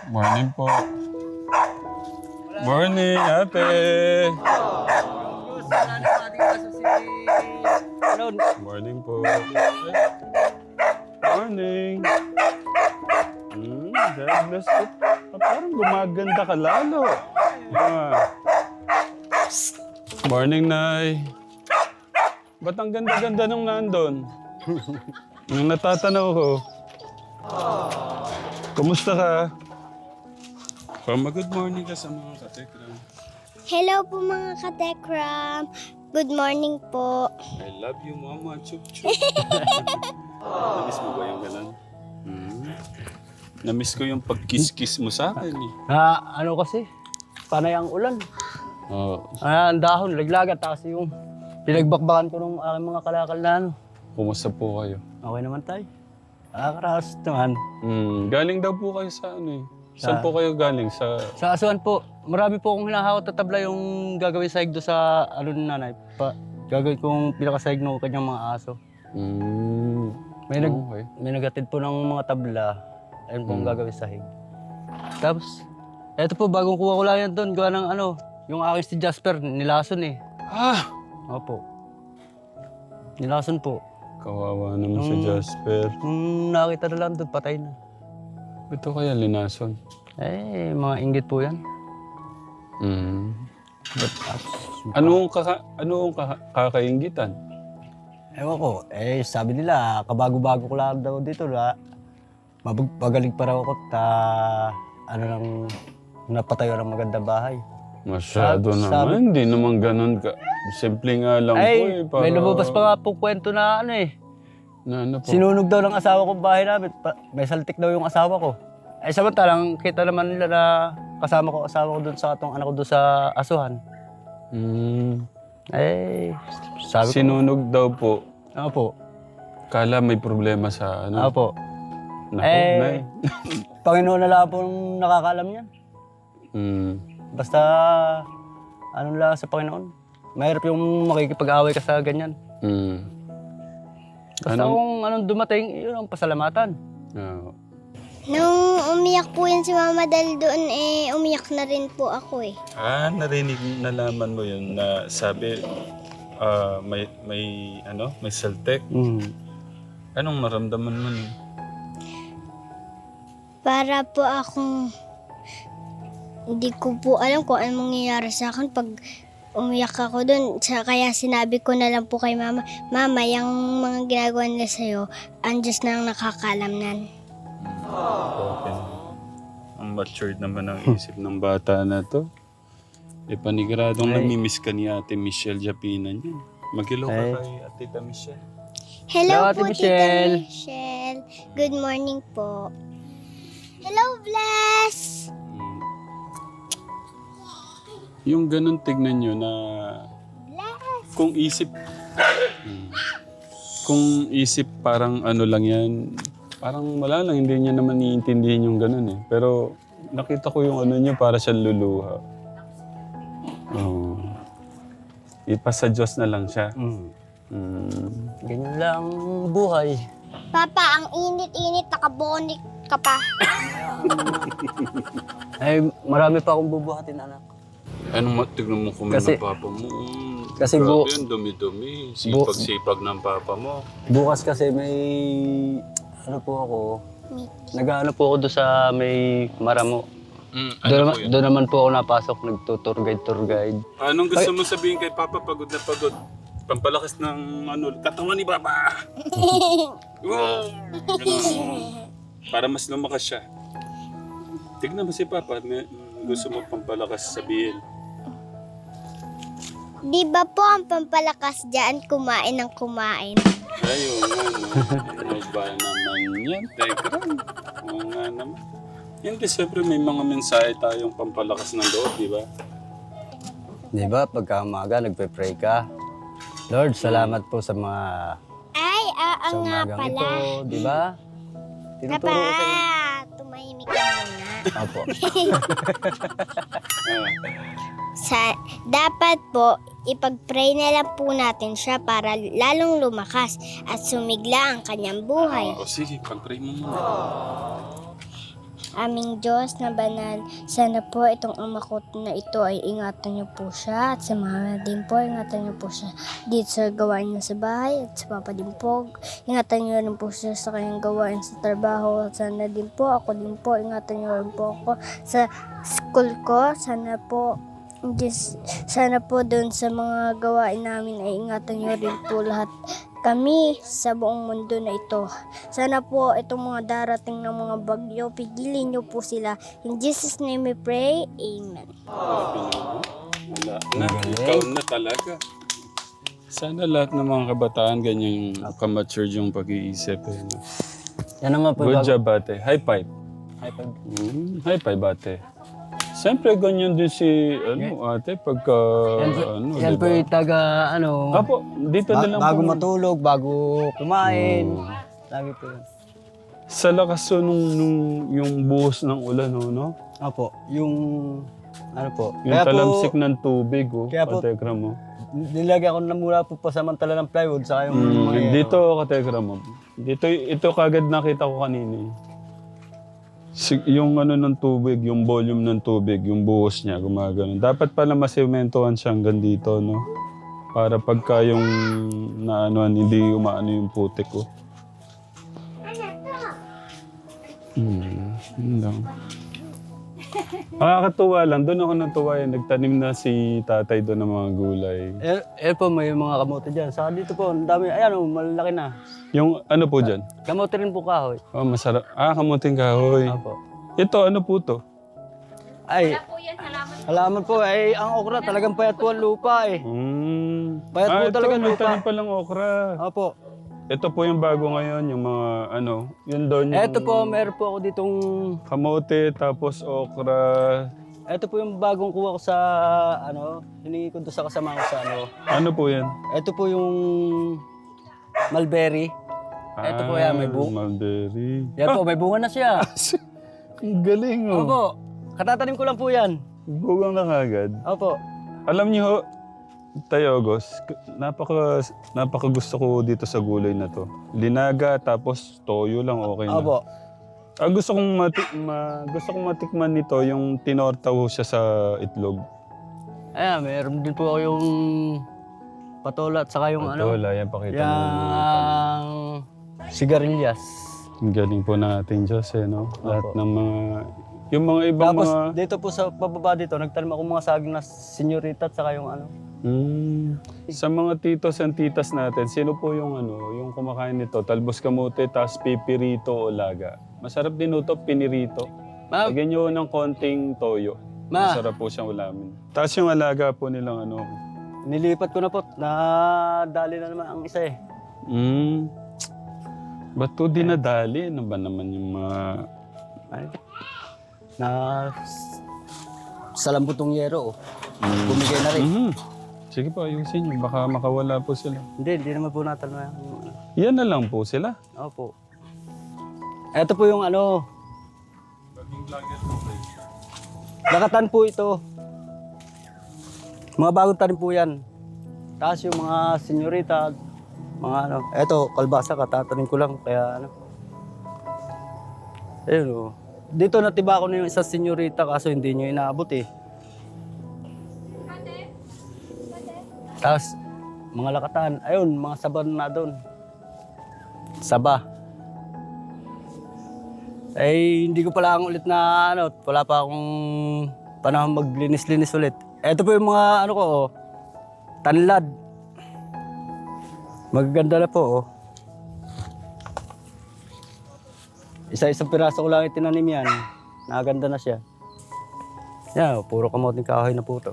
Morning po. Morning, ate. Morning po. Morning. God bless you. Parang gumaganda ka lalo. Morning, Nay. Ba't ang ganda-ganda nung nandun? Nung natatanaw ko. Kumusta ka? Good morning ka sa mga katekram. Hello po mga katekram. Good morning po. I love you, Mama. Chup, chup. Namiss mo ba yung ganun? Namiss ko yung pag-kiss-kiss mo sa akin eh. Ano kasi, panay ang ulan. Oh, Ang dahon, laglagat. Tapos yung pinagbakbakan ko ng aking mga kalakal na ano. kumusta po kayo? Okay naman tayo. Nakakaraos naman. Galing daw po kayo sa ano eh. Saan po kayo galing? Sa... Sa asuhan po, marami po akong hinahawat na tabla yung gagawin sahig do sa ano ni nanay. Gagawin kong pinakasahig ng kanyang mga aso. Okay. May nagatid po ng mga tabla. Ayun po ang gagawin sahig. Tapos, eto po, bagong kuha ko lang yan doon. Gawa ng ano, yung akin si Jasper, nilason eh. Opo. Nilason po. Kawawa naman si Jasper. Nung nakita na lang doon, patay na. Ito kaya linason? Mga inggit po yan. Anong kakaingitan? Ewan ko, sabi nila, kabago-bago ko lang daw dito na magaling pa raw ako ano lang, napatayo ng magandang bahay. Masyado naman, hindi naman ganun ka. Simple nga lang po eh. Para... May lumabas pa nga po kwento na ano eh. Na ano po? Sinunog daw ng asawa ko bahay namin. May saltik daw yung asawa ko. Samantalang kita naman nila na kasama ko asawa ko doon sa atong anak ko doon sa asuhan. Sabi ko. Sinunog daw po. Ano po? Kala may problema sa ano? Ano po? Nay. Panginoon na lang po nakakaalam yan. Basta, ano lang sa Panginoon. Mahirap yung makikipag-away ka sa ganyan. Basta kung anong dumating, yun ang pasalamatan. Nung umiyak po yan si Mama dahil doon umiyak na rin po ako eh. Nalaman mo yun na sabi, may saltek. Anong naramdaman mo nun? Para po akong hindi ko po alam kung anong mangyayari sa akin pag umiyak ako doon. Kaya sinabi ko na lang po kay Mama, Mama, yung mga ginagawa nila sa'yo, ang Diyos na ang nakakaalam nan. Okay. Ang matured naman ang isip ng bata na to. Paniguradong namimiss ka ni Ate Michelle Japina niya. Mag-hello ka kay Tita Michelle. Hello Ate po, Michelle. Tita Michelle. Good morning po. Hello, Bless! Yung ganun tignan nyo na kung isip parang ano lang yan, parang wala lang, hindi niya naman iintindihin yung ganun eh. Pero nakita ko yung ano niya para siyang luluha. Ipasa Diyos na lang siya. Ganyan lang buhay. Papa, ang init-init, nakabonik ka pa. Marami pa akong bubuhatin, anak. Anong tignan mo kumain ng papa mo? Kasi grabe yan, dumi-dumi. Sipag-sipag ng papa mo. Bukas kasi may ano po ako. Nag-ano po ako doon sa may Maramo. Doon naman po ako napasok, nagtutour guide. Anong gusto mo sabihin kay Papa pagod na pagod? Pampalakas ng ano, katawan ni Papa. Wow! Ganun. Para mas lumakas siya. Tignan mo si Papa, gusto mo pampalakas sabihin. Di ba po ang pampalakas dyan, kumain ng kumain? Ayun nga, ano ba naman yan? Teka lang. Oo nga naman. Hindi, siyempre may mga mensahe tayong pampalakas ng loob, di ba? Di ba, pagka umaga, nagpe-pray ka. Lord, salamat po sa mga sa nga umagang pala. ito, di ba? Tinuturo ko sa inyo. Tumahimik ka muna. Opo. Dapat po, ipag-pray na lang po natin siya para lalong lumakas at sumigla ang kanyang buhay. Sige, pag-pray mo muna. Aming Diyos na banal, sana po itong ama ko na ito ay ingatan niyo po siya at sa mama din po, ingatan niyo po siya dito sa gawain niya sa bahay at sa papa din po. Ingatan niyo rin po siya sa kanyang gawain sa trabaho at sana din po, ako din po, ingatan niyo rin po ako sa school ko. Sana po doon sa mga gawain namin ay ingatan niyo rin po lahat kami sa buong mundo na ito. Sana po itong mga darating ng mga bagyo, pigilin niyo po sila. In Jesus' name we pray. Amen. Wala na. Ikaw na talaga. Sana lahat ng mga kabataan ganyan yung ka-matured yung pag-iisip. Eh, no? Yan naman po. Good job, ate. High five. High five. High five, ate. Siyempre, ganyan din si, ate, pagka, Yan po diba? yung taga, Apo, dito na lang bago po. matulog, bago kumain. Lagi po yun. Sa lakas so, yung buhos ng ulan, no? Opo, yung, po. Yung talamsik ng tubig, Kaya po- katekra mo. Nilagyan ko na muna po pasamantala ng plywood sa yung Dito, katekra mo. Dito, ito kagad nakita ko kanina. Yung ng tubig, yung volume ng tubig, yung buhos niya, gumagano. Dapat pala masimentohan siya hanggang dito, no? Para pagka yung naanuan, hindi umaano yung putik ko. Yun lang. Nakakatuwa lang. Doon ako natuwa yun. Nagtanim na si tatay doon ng mga gulay. Po, may mga kamote dyan. Saka dito po, ang dami, malalaki na. Yung ano po dyan? Kamote rin po kahoy. Oh, masarap. Kamuting kahoy. Opo. Ito, ano po to? Ay, halaman po, ang okra talagang payat po ang lupa eh. Payat po talaga may lupa. tanim palang okra. Opo. Ito po yung bago ngayon, yung mga yun doon yung Eto po, meron po ako ditong, kamote, tapos okra. eto po yung bagong kuha ko sa, hiningi ko doon sa kasama ko sa Ano po yan? Eto po yung mulberry. Eto po yan, may bunga. Mulberry. Yan po, may bunga na siya. Ang galing oh. Opo, katatanim ko lang po yan. Bugang na kagad. Opo. Alam niyo ho, Tayo Ogos, napaka gusto ko dito sa gulay na to. Linaga tapos toyo lang okay na. Opo. Gusto kong matikman nito yung tinorta ho siya sa itlog. Ayan, meron din po ako yung patola at saka yung Patola, yan pakita mo. yung sigarilyas. Ang galing po natin Diyos no? Lahat ng mga, yung mga ibang Tapos mga... dito po sa pababa dito, nagtanim ako mga saging na senyorita at saka yung Sa mga titos and titas natin, sino po yung yung kumakain nito? Talbos kamote, tapos pipirito o laga. Masarap din ito, pinirito. Ma, Lagyan nyo ng konting toyo. Masarap po siyang ulamin. Tapos yung alaga po nilang nilipat ko na po. Nadali na naman ang isa eh. Ba't to dinadali? Ano ba naman yung mga... Na sa lambutong yero. Bumigay na rin. Sige po, ayusin nyo. Baka makawala po sila. Hindi naman po natin na. Yan na lang po sila. Opo. Ito po yung nakatan po ito. Mga bagong tanim po yan. Tapos yung mga senyorita, mga eto, kalbasa, katatanim ko lang. Kaya ayun Dito natiba ko na yung isang senyorita kaso hindi nyo inaabot eh. Tapos, mga lakatan, ayun, mga saba na doon. Saba. Hindi ko pala ulit na wala pa akong panahon maglinis-linis ulit. Ito po yung mga tanlad. Magaganda na po Isa-isang piraso ko lang itinanim yan. Nakaganda na siya. Yan, puro kamoting kahoy na po ito.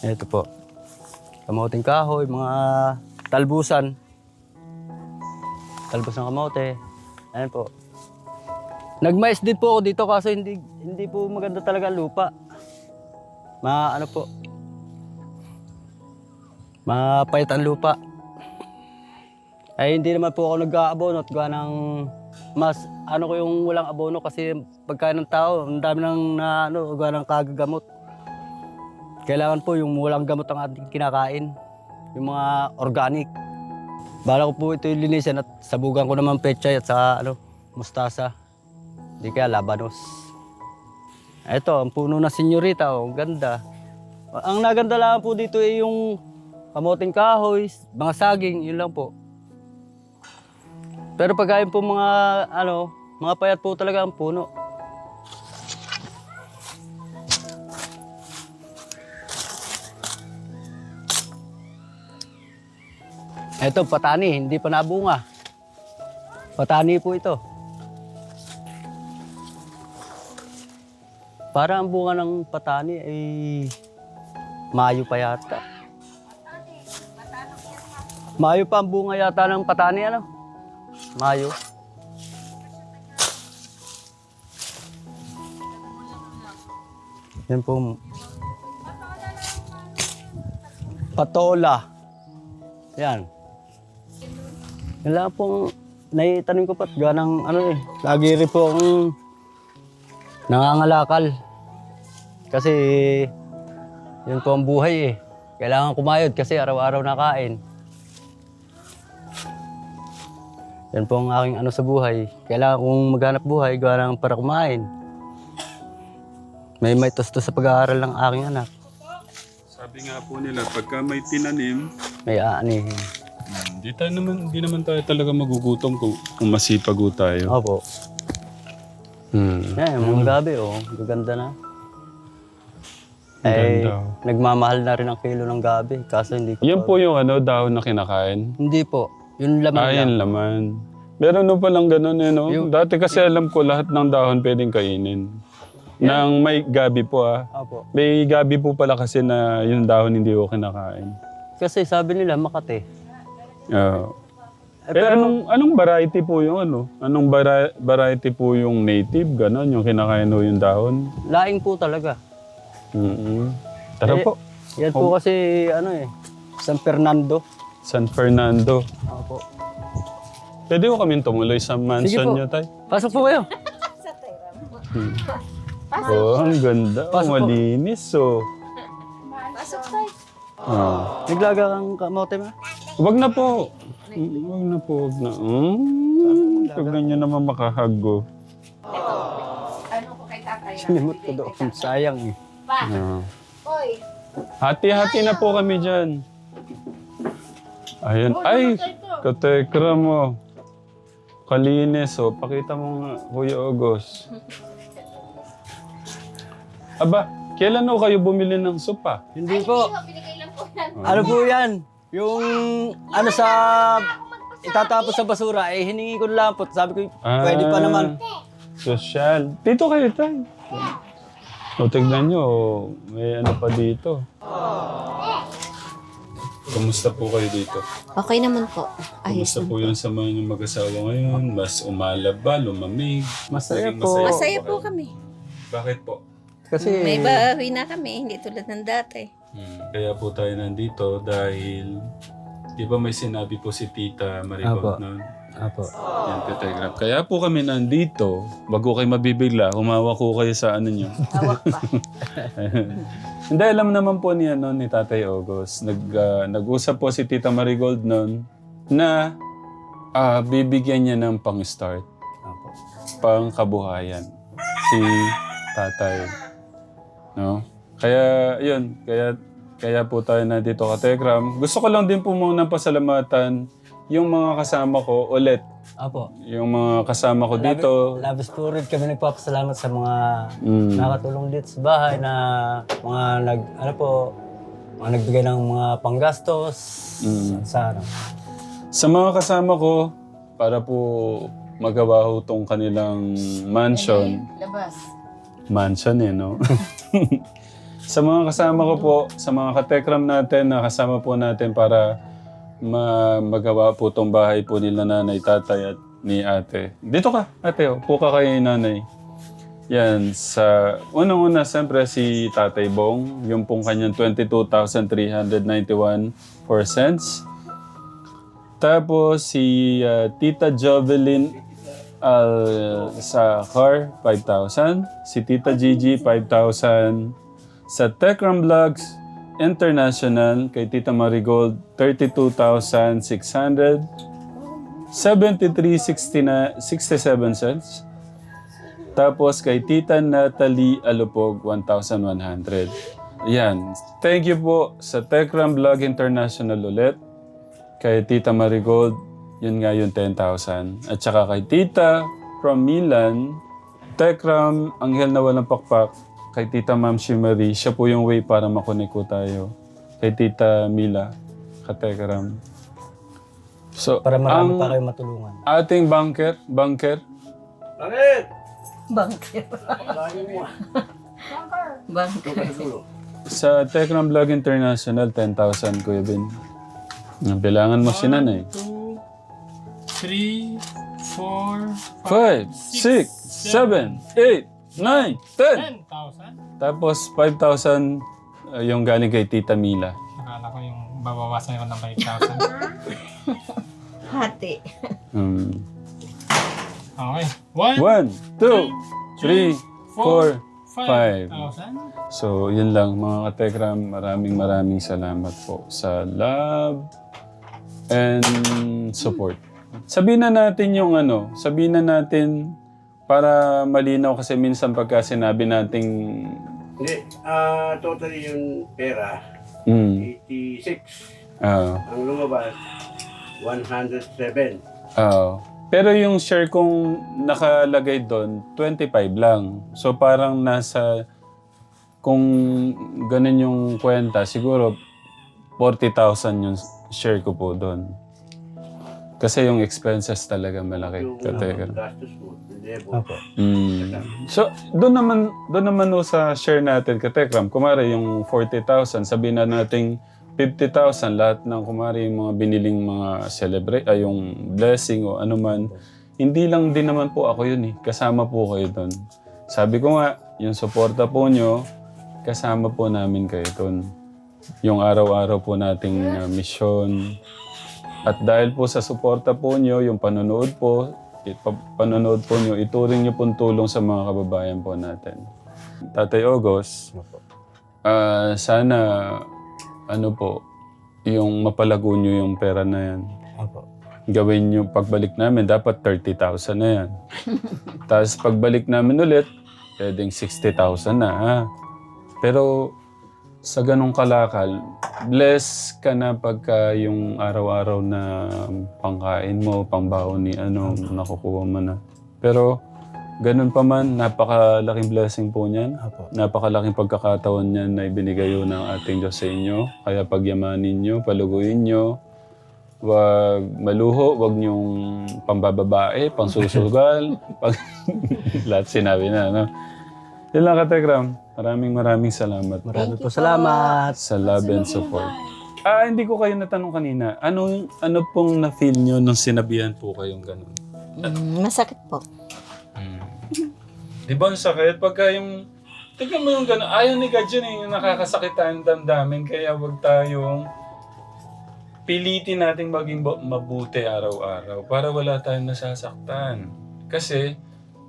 Ito po. Kamoting kahoy, mga talbusan. Talbos ng kamote. Ayan po. Nagmais din po ako dito kaso hindi po maganda talaga ang lupa. Mapayat ang lupa. Hindi naman po ako nag-aabono at gawa ng mas ko yung walang abono kasi pagkain ng tao, ang dami nang gawa ng kagagamot. Kailangan po yung walang gamot ang ating kinakain. Yung mga organic. Bala ko po ito yung linisan at sabugan ko naman pechay at saka mustasa. Di kaya labanos. Ito, ang puno na senyorita, oh, ang ganda. Ang naganda lang po dito ay yung kamoting kahoy, mga saging, yun lang po. Pero pagkain po mga, mga payat po talaga ang puno. Ito, patani, hindi pa nabunga. Patani po ito. Para ang bunga ng patani ay Mayo pa yata. Mayo pa ang bunga yata ng patani, ano? Mayo. Yan po. Patola. Yan. Yan lang pong naitanim ko pat. Ganang lagi rin po akong nangangalakal. Kasi yun po ang buhay eh. Kailangan kumayod kasi araw-araw nakain. Yan po ang aking sa buhay. Kailangan kong maghanap buhay, gawa lang para kumain. May tostos sa pag-aaral ng aking anak. Sabi nga po nila, pagka may tinanim, May aanihin. di naman tayo talaga magugutom kung masipag ho tayo. Opo. Yan, yung mga gabi gaganda na. Ganda. Nagmamahal na rin ang kilo ng gabi. Kaso hindi ko Yan po yung dahon na kinakain. Hindi po. Yung laman lang. Yan laman. Meron palang ganun no? Dati kasi alam ko lahat ng dahon pwedeng kainin. Nang may gabi po Opo. May gabi po pala kasi na yung dahon hindi ko kinakain. Kasi sabi nila Makati. Pero anong variety po yung Anong variety po yung native? Ganon, yung kinakain ho yung dahon? Laing po talaga. Tara po. Yan po kasi San Fernando. San Fernando. Opo. Pwede ko kami tumuloy sa Sige mansion po. niyo, tay? Pasok po kayo. Ang ganda. Pasok po. Malinis, Pasok tayo. Naglaga kang kamote mo? Wag na po. Wag na po, wag na. Pag ganyan naman makahago. Ano ko kay tatay? Sinimot ko doon. Sayang eh. Pa. Oy. Hati-hati na po kami dyan. Ayan. Ay, katekra mo. Kalinis, Pakita mo nga, Kuya Ogos. Aba, kailan kayo bumili ng sopa? Hindi po. Binigay lang po yan. Ano po yan? Yung sa itatapos sa basura, hiningi ko lang po. Sabi ko, pwede pa naman. Sosyal. Dito kayo, tay. Tignan nyo, may pa dito. Kamusta po kayo dito? Okay naman po. Ayos Kamusta po yung sama ng mag-asawa ngayon? Mas umalab ba? Lumamig? Masaya Naging po. Masaya po kami. Bakit po? Kasi May bawi na kami, hindi tulad ng dati. Kaya po tayo nandito dahil di ba may sinabi po si Tita Marigold noon? Apo. Yan, Telegram. Kaya po kami nandito, bago kayo mabibigla, humawak ko kayo sa nyo. Hawak pa. Hindi, alam naman po niya ni Tatay August. Nag-usap po si Tita Marigold noon na bibigyan niya ng pang-start, Apo. pang-kabuhayan si Tatay. No? Kaya, yun. Kaya po tayo na dito ka Telegram. Gusto ko lang din po muna pasalamatan yung mga kasama ko ulit. Apo. Yung mga kasama ko dito. Labis po rin kami nagpapasalamat sa mga nakatulong dito sa bahay na mga mga nagbigay ng mga panggastos sa Sa mga kasama ko, para po magawa ho tong kanilang mansion. Labas. Mansion no? Sa mga kasama ko po, sa mga katekram natin, na kasama po natin para magawa po tong bahay po nila nanay, tatay at ni ate. Dito ka, ate. Upo ka kay nanay. Yan, sa unang-una, siyempre si Tatay Bong, yung pong kanyang 22,391 cents. Tapos si Tita Jovelyn sa car, 5,000. Si Tita Gigi, 5,000. Sa Tekram Vlogs International, kay Tita Marigold, 32,600. 73.67 cents. Tapos kay Tita Natalie Alupog, 1,100. Ayan. Thank you po sa Tekram Vlog International ulit. Kay Tita Marigold, yun nga yung 10,000. At saka kay Tita from Milan, Tekram, Anghel na Walang Pakpak. Kay Tita Ma'am Shimari, siya po yung way para makonek ko tayo. Kay Tita Mila, ka-Tekram. So, Para marami ang pa kayo matulungan. ating banker, Bangker. Bangker. sa Tekram Vlog International, 10,000, Kuya Ben. Bilangan mo si nanay. 2, 3, 4, 5, 6, 7, 8, 9, 10. 10,000. Tapos 5,000 yung galing kay Tita Mila. Akala ko yung babawasan ko ng 5,000. Hati. Okay. 1, 1, 2, 3, 4, 5. 5,000. So, yun lang mga katekram. Maraming salamat po sa love and support. Sabihin na natin yung sabihin na natin para malinaw kasi minsan pagka sinabi nating Hindi, totally yung pera, 86. Ang lumabas, 107. Pero yung share kong nakalagay doon, 25 lang. So parang nasa, kung ganun yung kwenta, siguro 40,000 yung share ko po doon. Kasi yung expenses talaga malaki. Yung Katekram. gastos mo, hindi po. Opo. So, doon naman sa share natin, Katekram, kumari yung 40,000, sabihin na nating 50,000, lahat ng kumari yung mga biniling mga yung blessing o ano man. Hindi lang din naman po ako yun eh. Kasama po kayo doon. Sabi ko nga, yung suporta po nyo, kasama po namin kayo doon. Yung araw-araw po nating misyon. At dahil po sa suporta po nyo, yung panonood po nyo, ituring nyo pong tulong sa mga kababayan po natin. Tatay August, sana yung mapalago nyo yung pera na yan. Opo. Gawin nyo, pagbalik namin, dapat 30,000 na yan. Tapos pagbalik namin ulit, pwedeng 60,000 na. Ha? Pero sa ganong kalakal, bless ka na pagka yung araw-araw na pangkain mo, pangbaon ni nakukuha mo na. Pero ganun pa man, napakalaking blessing po niyan. Opo. Napakalaking pagkakataon niyan na ibinigay yun ng ating Diyos sa inyo. Kaya pagyamanin nyo, paluguin nyo. Wag maluho, wag nyong pambababae, pangsusugal. Lahat sinabi na, no? Yun lang, Katekram. Maraming salamat. Maraming po salamat. Sa love and support. Hindi ko kayo natanong kanina. Ano pong na-feel nyo nung sinabihan po kayong ganun? Masakit po. Di ba ang sakit? Pagka yung... Tignan mo yung gano'n. Ayaw ni God yun yung nakakasakitan damdamin. Kaya wag tayong pilitin nating maging mabuti araw-araw para wala tayong nasasaktan. Kasi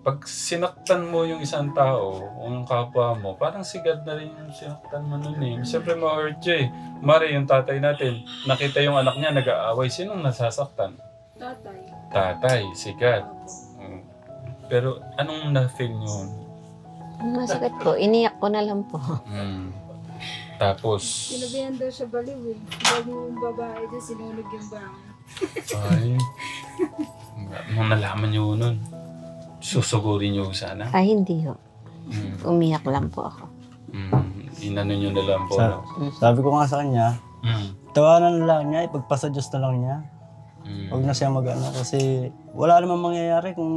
pag sinaktan mo yung isang tao o yung kapwa mo, parang si God na rin yung sinaktan mo nun eh. Siyempre ma-hurt siya eh. Mari yung tatay natin, nakita yung anak niya nag-aaway. Sinong nasasaktan? Tatay, si God. Pero anong na-feel nyo? Masakit po. Iniyak ko na lang po. Tapos... Sinabihan daw siya baliw eh. Bagong babae doon, sinunog yung bangon. Ay... Nung nalaman nyo nun, susugurin nyo sana? Ay, hindi ho. Umiyak lang po ako. Inano nyo na lang po. Sa- Sabi ko nga sa kanya, tawanan na lang niya, ipagpasa Diyos na lang niya. Huwag na siya kasi wala namang mangyayari kung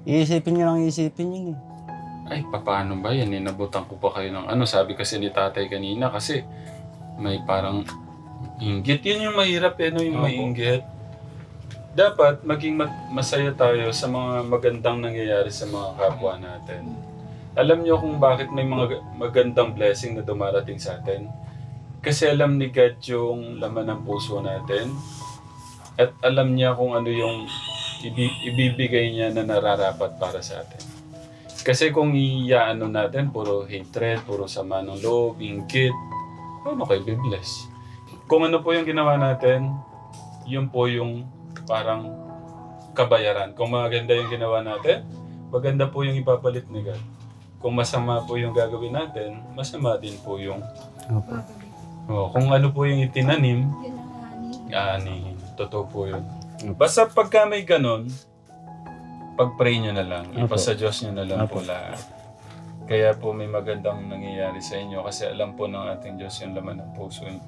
iisipin niya lang iisipin yun eh. Ay, paano ba yan? Nabutan ko pa kayo ng sabi kasi ni tatay kanina kasi may parang inggit. Yun yung mahirap yung may inggit. Dapat maging masaya tayo sa mga magandang nangyayari sa mga kapwa natin. Alam niyo kung bakit may mga magandang blessing na dumarating sa atin? Kasi alam ni God yung laman ng puso natin. At alam niya kung ano yung ibibigay niya na nararapat para sa atin. Kasi kung iyaano natin, puro hatred, puro sama ng loob, inggit, paano kayo bibless? Kung ano po yung ginawa natin, yun po yung parang kabayaran. Kung maganda yung ginawa natin, maganda po yung ipapalit ni God. Kung masama po yung gagawin natin, masama din po yung... Opo. Kung ano po yung itinanim, Yun ang ani. aanihin. Totoo po yun. Basta pagka may ganon, pag-pray nyo na lang. Opo. Ipasa Diyos nyo na lang po lahat. Kaya po may magandang nangyayari sa inyo kasi alam po ng ating Diyos yung laman ng puso niyo.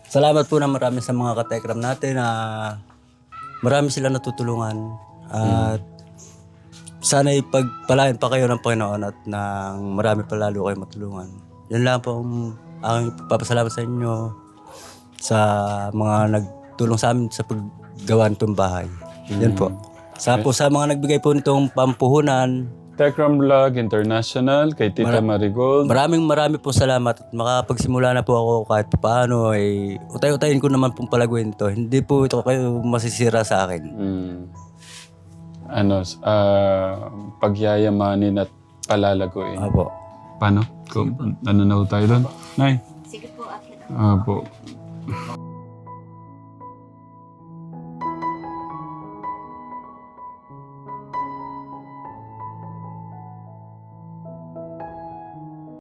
Salamat po na marami sa mga katekram natin na marami sila natutulungan. At sana ipagpalain pa kayo ng Panginoon at nang marami pa lalo kayo matulungan. Yan lang po ang aking papasalamat sa inyo sa mga nagtulong sa amin sa paggawa nitong bahay. Yan po. Sa mga nagbigay po nitong pampuhunan, Tekram Vlog International, kay Tita Marigold. marami po salamat at makapagsimula na po ako kahit paano ay utay-utayin ko naman pong palaguin ito. Hindi po ito kayo masisira sa akin. Pagyayamanin at palalaguin. Apo. Paano? Ano na ho tayo doon? Nay? Sige po, akin. Apo.